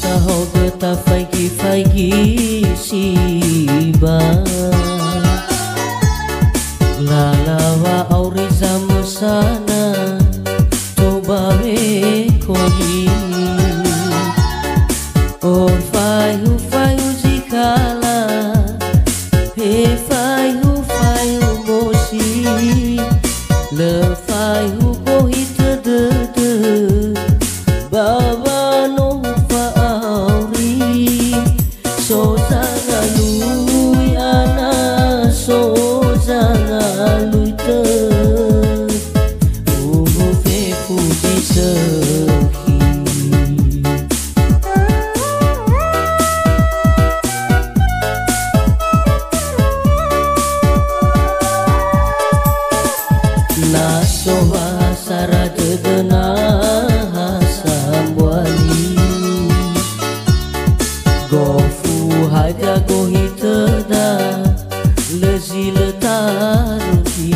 tahu beta fagi siba lalawa auriza mesana toba we kodi oh fai uzikala he fai mosi le fai ko hitede baba no fa auri so zangalui ana so zangalui te fe fuji sehi na so sara dedena samwali gofu haja gohitada lezil taruki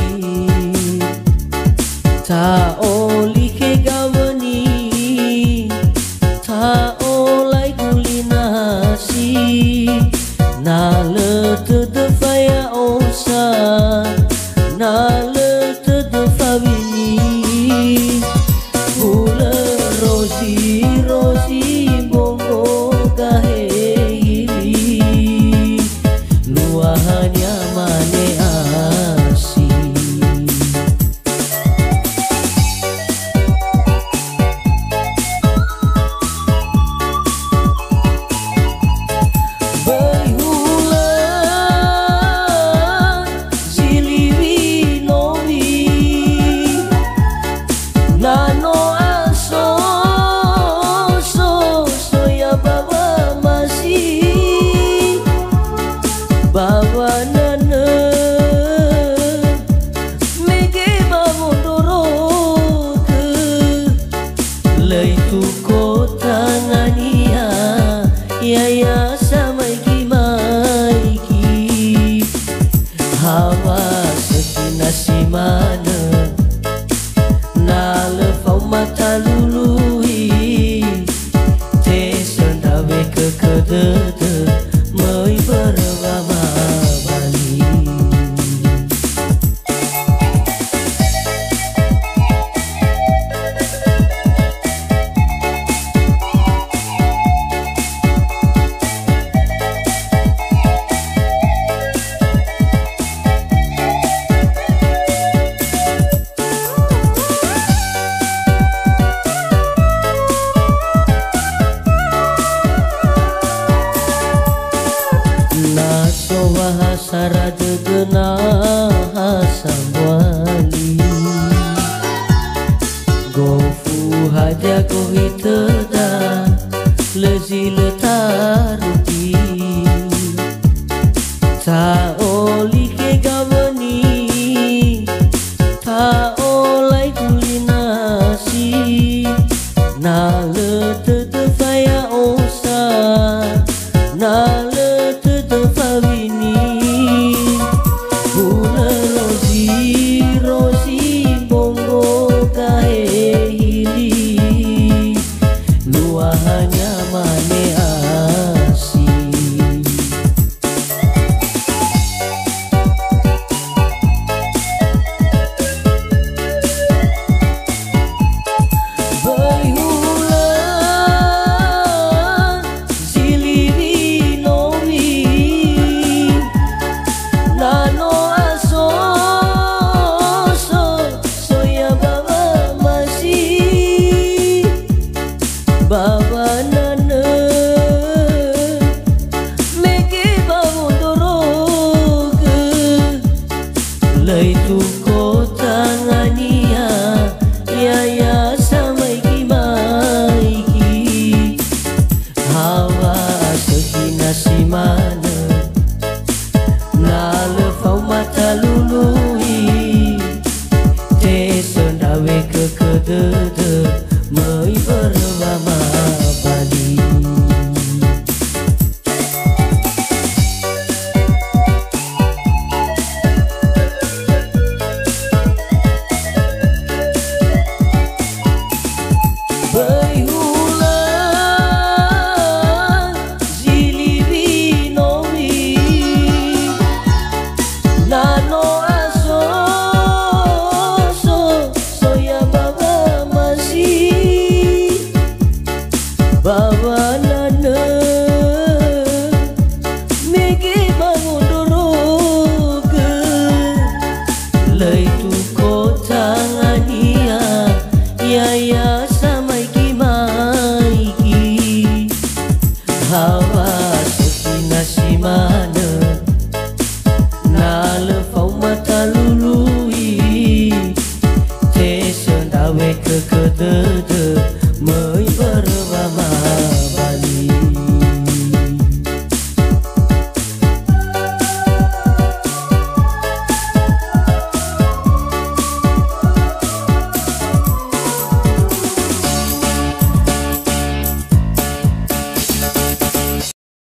ta oli ke gawani ta olai kulinasi na le te faya osa na le te fawini bula rosi bongo kaheli luahnya mane asi berhulan ziliwi nowi nano aso so ya baba masih baba nana mege bamondoro ke leitu kota ngania ya samai maiki hawa sekina simana na le fau mata lului te sendawe ke kedede mai berwama bali sara dedena samwali gofu haja gohitada lezil taruki ta oli ke gawani ta olai kulinasi na le te faya osa na le te fawini rosi bongo kaheli luahnya mane asi berhulan ziliwi nowi nano aso so ya baba masih baba na malana mege bangun doroga lay tu kota ngania ya ya samai ki mai ki